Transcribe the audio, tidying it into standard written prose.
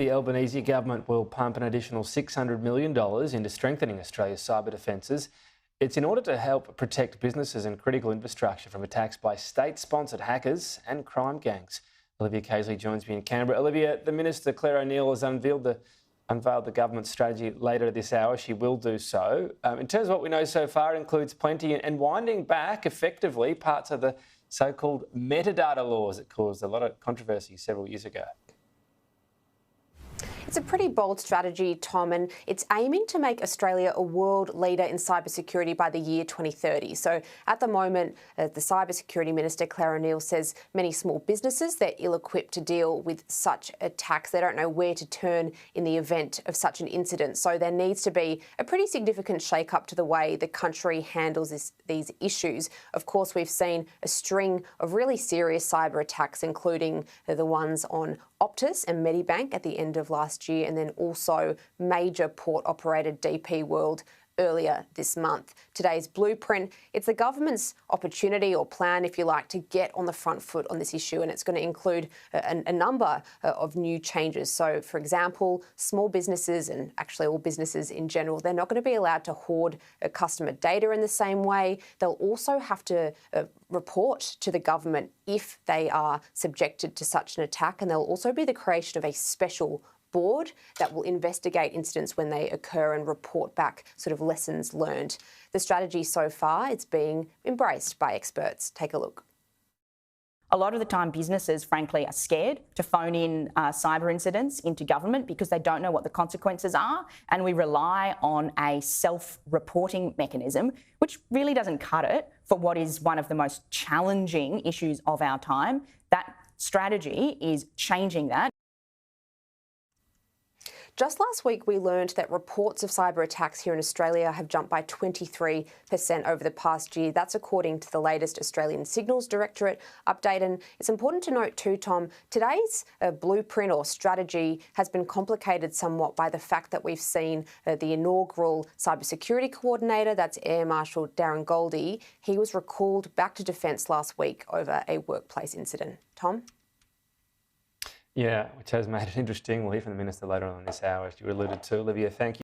The Albanese government will pump an additional $600 million into strengthening Australia's cyber defences. It's in order to help protect businesses and critical infrastructure from attacks by state-sponsored hackers and crime gangs. Olivia Casely joins me in Canberra. Olivia, the Minister Clare O'Neil has unveiled the government strategy later this hour. She will do so. In terms of what we know so far, it includes plenty and winding back effectively parts of the so-called metadata laws that caused a lot of controversy several years ago. It's a pretty bold strategy, Tom, and it's aiming to make Australia a world leader in cybersecurity by the year 2030. So at the moment, the Cybersecurity Minister Clare O'Neil says many small businesses, they're ill-equipped to deal with such attacks. They don't know where to turn in the event of such an incident. So there needs to be a pretty significant shake-up to the way the country handles these issues. Of course, we've seen a string of really serious cyber attacks, including the ones on Optus and Medibank at the end of last year, and then also major port-operated DP World earlier this month. Today's blueprint, it's the government's opportunity or plan, if you like, to get on the front foot on this issue, and it's going to include a number of new changes. So, for example, small businesses, and actually all businesses in general, they're not going to be allowed to hoard customer data in the same way. They'll also have to report to the government if they are subjected to such an attack, and there'll also be the creation of a special board that will investigate incidents when they occur and report back sort of lessons learned. The strategy so far, it's being embraced by experts. Take a look. A lot of the time businesses, frankly, are scared to phone in cyber incidents into government because they don't know what the consequences are, and we rely on a self-reporting mechanism, which really doesn't cut it for what is one of the most challenging issues of our time. That strategy is changing that. Just last week, we learned that reports of cyber attacks here in Australia have jumped by 23% over the past year. That's according to the latest Australian Signals Directorate update. And it's important to note too, Tom, today's blueprint or strategy has been complicated somewhat by the fact that we've seen the inaugural cybersecurity coordinator, that's Air Marshal Darren Goldie. He was recalled back to Defence last week over a workplace incident. Tom? Yeah, which has made it interesting. We'll hear from the Minister later on this hour, as you alluded to. Olivia, thank you.